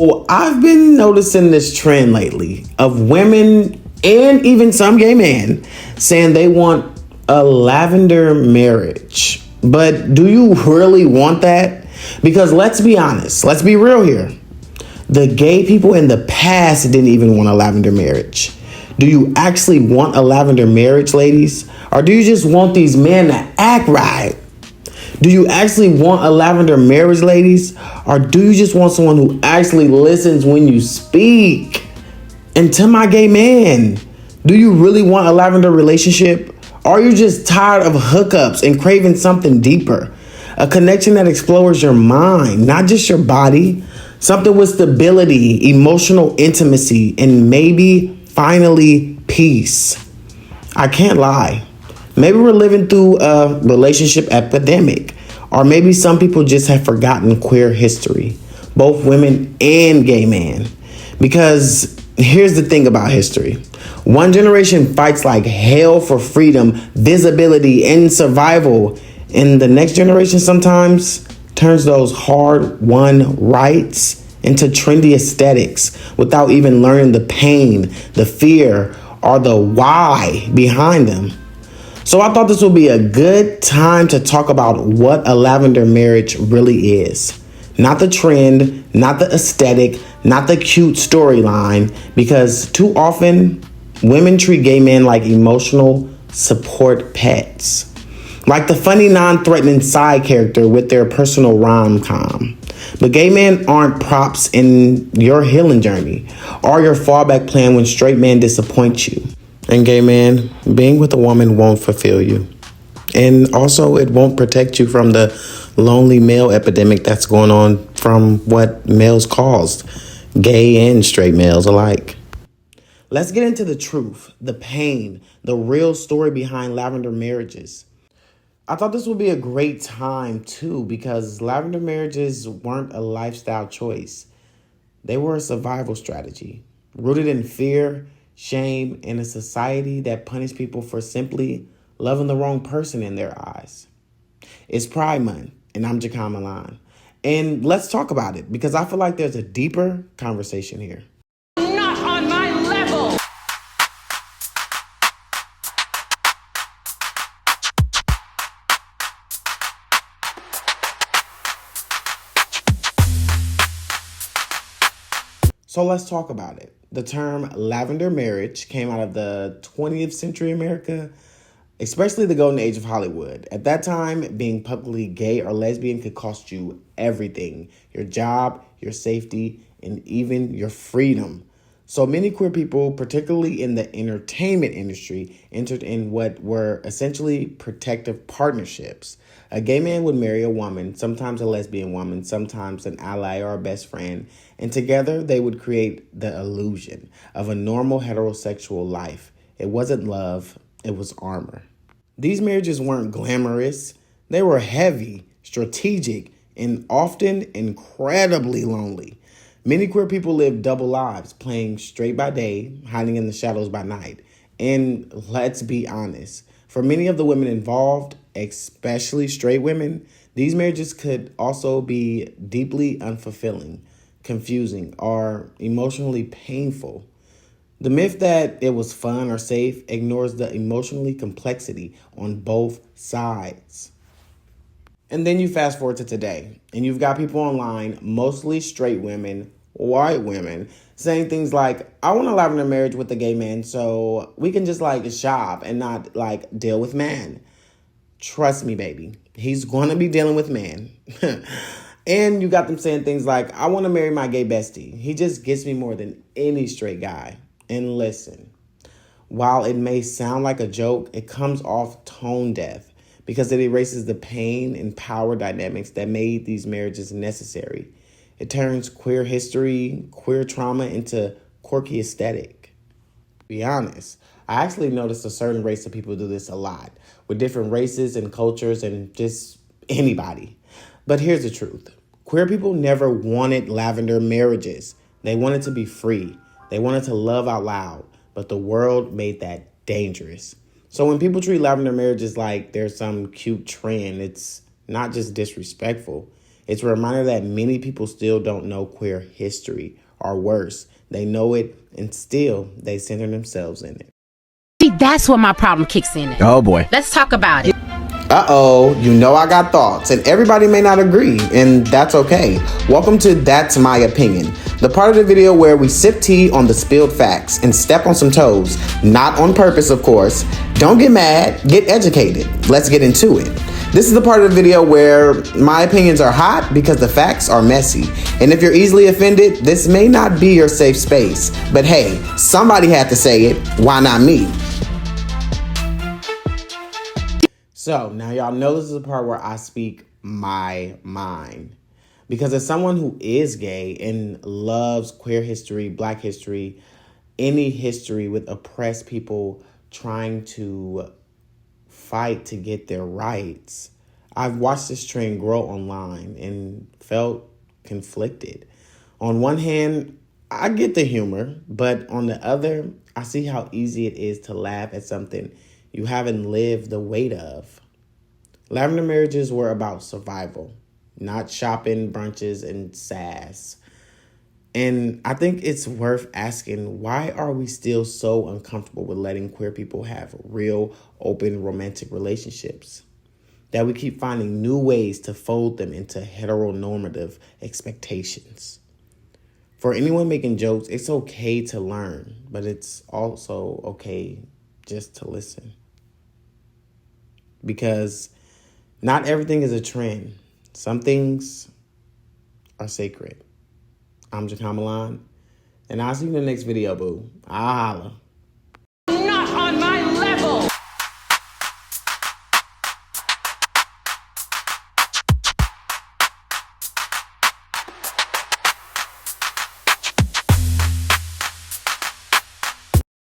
Well, I've been noticing this trend lately of women and even some gay men saying they want a lavender marriage. But do you really want that? Because let's be honest, let's be real here. The gay people in the past didn't even want a lavender marriage. Do you actually want a lavender marriage, ladies? Or do you just want these men to act right? Do you actually want a lavender marriage, ladies? Or do you just want someone who actually listens when you speak? And to my gay man, do you really want a lavender relationship? Or are you just tired of hookups and craving something deeper? A connection that explores your mind, not just your body. Something with stability, emotional intimacy, and maybe finally peace. I can't lie. Maybe we're living through a relationship epidemic, or maybe some people just have forgotten queer history, both women and gay men. Because here's the thing about history. One generation fights like hell for freedom, visibility, and survival, and the next generation sometimes turns those hard-won rights into trendy aesthetics without even learning the pain, the fear, or the why behind them. So I thought this would be a good time to talk about what a lavender marriage really is. Not the trend, not the aesthetic, not the cute storyline, because too often women treat gay men like emotional support pets. Like the funny, non-threatening side character with their personal rom-com. But gay men aren't props in your healing journey or your fallback plan when straight men disappoint you. And gay man, being with a woman won't fulfill you. And also, it won't protect you from the lonely male epidemic that's going on from what males caused, gay and straight males alike. Let's get into the truth, the pain, the real story behind lavender marriages. I thought this would be a great time too, because lavender marriages weren't a lifestyle choice. They were a survival strategy, rooted in fear, shame, and a society that punished people for simply loving the wrong person in their eyes. It's Pride Month, and I'm Jakam Milan. And let's talk about it, because I feel like there's a deeper conversation here. Not on my level. So let's talk about it. The term lavender marriage came out of the 20th century America, especially the golden age of Hollywood. At that time, being publicly gay or lesbian could cost you everything: your job, your safety, and even your freedom. So many queer people, particularly in the entertainment industry, entered in what were essentially protective partnerships. A gay man would marry a woman, sometimes a lesbian woman, sometimes an ally or a best friend, and together they would create the illusion of a normal heterosexual life. It wasn't love, it was armor. These marriages weren't glamorous, they were heavy, strategic, and often incredibly lonely. Many queer people live double lives, playing straight by day, hiding in the shadows by night. And let's be honest, for many of the women involved, especially straight women, these marriages could also be deeply unfulfilling, confusing, or emotionally painful. The myth that it was fun or safe ignores the emotionally complexity on both sides. And then you fast forward to today, and you've got people online, mostly straight women, white women, saying things like, I want to live in a marriage with a gay man so we can just shop and not deal with man. Trust me, baby, he's going to be dealing with man. And you got them saying things like, I want to marry my gay bestie. He just gets me more than any straight guy. And listen, while it may sound like a joke, it comes off tone deaf, because it erases the pain and power dynamics that made these marriages necessary. It turns queer history, queer trauma into quirky aesthetic. To be honest, I actually noticed a certain race of people do this a lot, with different races and cultures and just anybody. But here's the truth. Queer people never wanted lavender marriages. They wanted to be free. They wanted to love out loud, but the world made that dangerous. So when people treat lavender marriages like there's some cute trend, it's not just disrespectful. It's a reminder that many people still don't know queer history, or worse, they know it and still they center themselves in it. See, that's where my problem kicks in at. Oh boy. Let's talk about it. Uh-oh, you know I got thoughts, and everybody may not agree, and that's okay. Welcome to That's My Opinion, the part of the video where we sip tea on the spilled facts and step on some toes, not on purpose, of course. Don't get mad, get educated. Let's get into it. This is the part of the video where my opinions are hot because the facts are messy. And if you're easily offended, this may not be your safe space. But hey, somebody had to say it, why not me? So now y'all know this is the part where I speak my mind. Because as someone who is gay and loves queer history, black history, any history with oppressed people trying to fight to get their rights, I've watched this trend grow online and felt conflicted. On one hand, I get the humor, but on the other, I see how easy it is to laugh at something you haven't lived the weight of. Lavender marriages were about survival, not shopping, brunches, and sass. And I think it's worth asking, why are we still so uncomfortable with letting queer people have real, open, romantic relationships? That we keep finding new ways to fold them into heteronormative expectations. For anyone making jokes, it's okay to learn, but it's also okay just to listen. Because not everything is a trend. Some things are sacred. I'm Jakamalan, and I'll see you in the next video, boo. I'll holla.